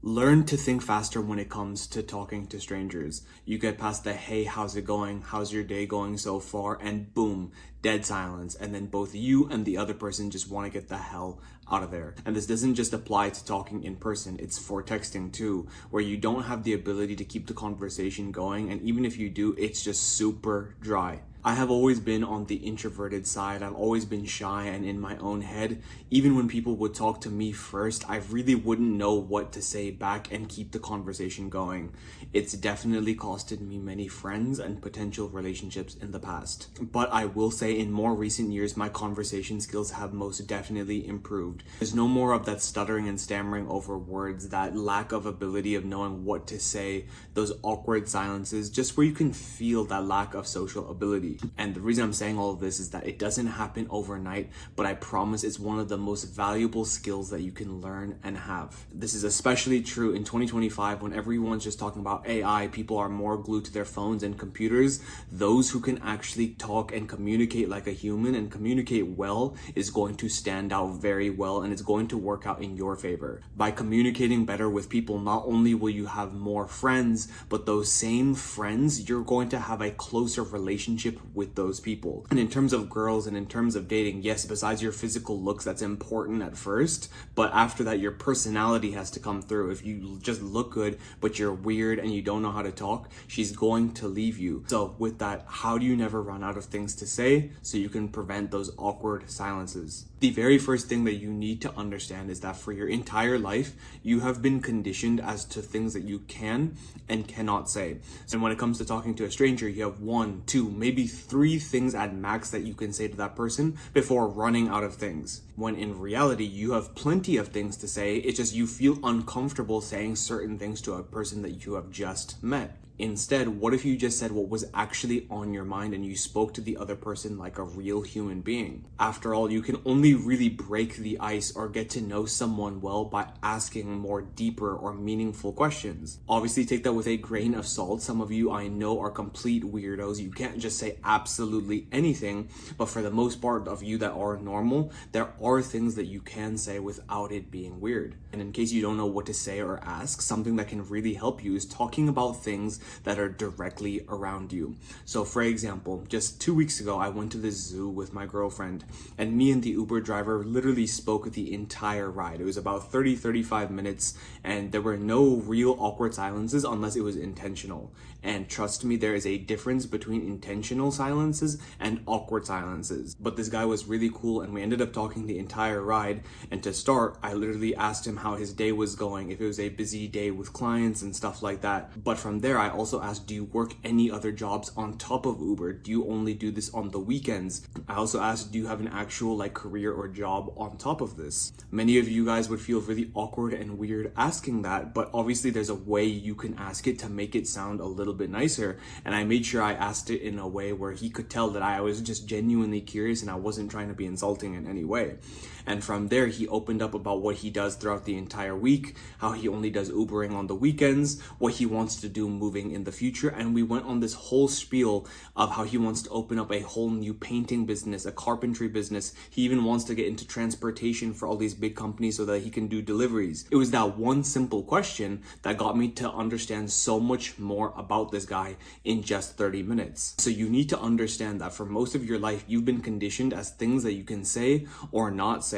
Learn to think faster when it comes to talking to strangers. You get past the hey, how's it going? How's your day going so far? And boom, dead silence. And then both you and the other person just want to get the hell out of there. And this doesn't just apply to talking in person, it's for texting too, where you don't have the ability to keep the conversation going. And even if you do, it's just super dry. I have always been on the introverted side. I've always been shy and in my own head. Even when people would talk to me first, I really wouldn't know what to say back and keep the conversation going. It's definitely costed me many friends and potential relationships in the past. But I will say in more recent years, my conversation skills have most definitely improved. There's no more of that stuttering and stammering over words, that lack of ability of knowing what to say, those awkward silences, just where you can feel that lack of social ability. And the reason I'm saying all of this is that it doesn't happen overnight, but I promise it's one of the most valuable skills that you can learn and have. This is especially true in 2025 when everyone's just talking about AI, people are more glued to their phones and computers. Those who can actually talk and communicate like a human and communicate well is going to stand out very well, and it's going to work out in your favor. By communicating better with people, not only will you have more friends, but those same friends, you're going to have a closer relationship with those people. And in terms of girls and in terms of dating, yes, besides your physical looks, that's important at first, but after that, your personality has to come through. If you just look good, but you're weird and you don't know how to talk, she's going to leave you. So with that, how do you never run out of things to say so you can prevent those awkward silences? The very first thing that you need to understand is that for your entire life, you have been conditioned as to things that you can and cannot say. And when it comes to talking to a stranger, you have 1, 2, maybe 3 things at max that you can say to that person before running out of things. When in reality, you have plenty of things to say. It's just you feel uncomfortable saying certain things to a person that you have just met. Instead, what if you just said what was actually on your mind and you spoke to the other person like a real human being? After all, you can only really break the ice or get to know someone well by asking more deeper or meaningful questions. Obviously, take that with a grain of salt. Some of you I know are complete weirdos. You can't just say absolutely anything, but for the most part of you that are normal, there are things that you can say without it being weird. And in case you don't know what to say or ask, something that can really help you is talking about things that are directly around you. So for example, just 2 weeks ago, I went to the zoo with my girlfriend, and me and the Uber driver literally spoke the entire ride. It was about 35 minutes, and there were no real awkward silences unless it was intentional. And trust me, there is a difference between intentional silences and awkward silences. But this guy was really cool, and we ended up talking the entire ride. And to start, I literally asked him how his day was going, if it was a busy day with clients and stuff like that. But from there, I also asked, do you work any other jobs on top of Uber? Do you only do this on the weekends? I also asked, do you have an actual career or job on top of this? Many of you guys would feel really awkward and weird asking that, but obviously there's a way you can ask it to make it sound a little bit nicer. And I made sure I asked it in a way where he could tell that I was just genuinely curious and I wasn't trying to be insulting in any way. And from there, he opened up about what he does throughout the entire week, how he only does Ubering on the weekends, what he wants to do moving in the future. And we went on this whole spiel of how he wants to open up a whole new painting business, a carpentry business. He even wants to get into transportation for all these big companies so that he can do deliveries. It was that one simple question that got me to understand so much more about this guy in just 30 minutes. So you need to understand that for most of your life, you've been conditioned as things that you can say or not say.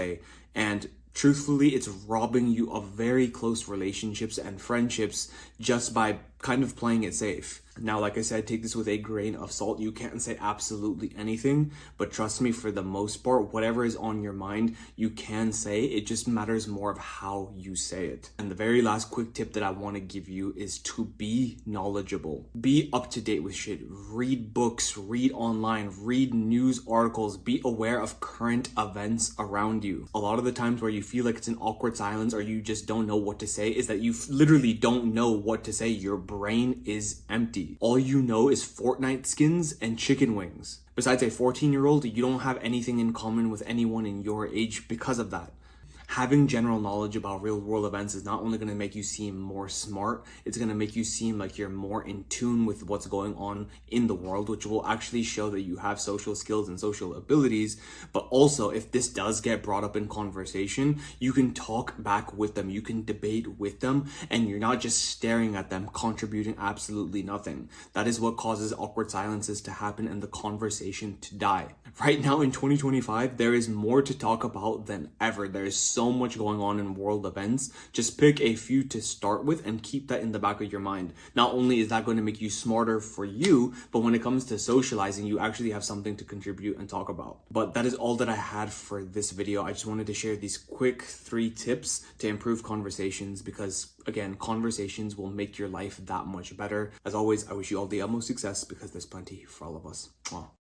And truthfully, it's robbing you of very close relationships and friendships just by kind of playing it safe. Now, like I said, take this with a grain of salt. You can't say absolutely anything, but trust me, for the most part, whatever is on your mind, you can say. It just matters more of how you say it. And the very last quick tip that I want to give you is to be knowledgeable. Be up to date with shit. Read books, read online, read news articles, be aware of current events around you. A lot of the times where you feel like it's an awkward silence or you just don't know what to say is that you literally don't know what to say. Your brain is empty. All you know is Fortnite skins and chicken wings. Besides a 14-year-old, you don't have anything in common with anyone in your age because of that. Having general knowledge about real world events is not only going to make you seem more smart, it's going to make you seem like you're more in tune with what's going on in the world, which will actually show that you have social skills and social abilities. But also, if this does get brought up in conversation, you can talk back with them, you can debate with them, and you're not just staring at them, contributing absolutely nothing. That is what causes awkward silences to happen and the conversation to die. Right now in 2025, there is more to talk about than ever. There is so much going on in world events. Just pick a few to start with and keep that in the back of your mind. Not only is that going to make you smarter for you, but when it comes to socializing, you actually have something to contribute and talk about. But that is all that I had for this video. I just wanted to share these quick 3 tips to improve conversations because, again, conversations will make your life that much better. As always, I wish you all the utmost success because there's plenty for all of us. Mwah.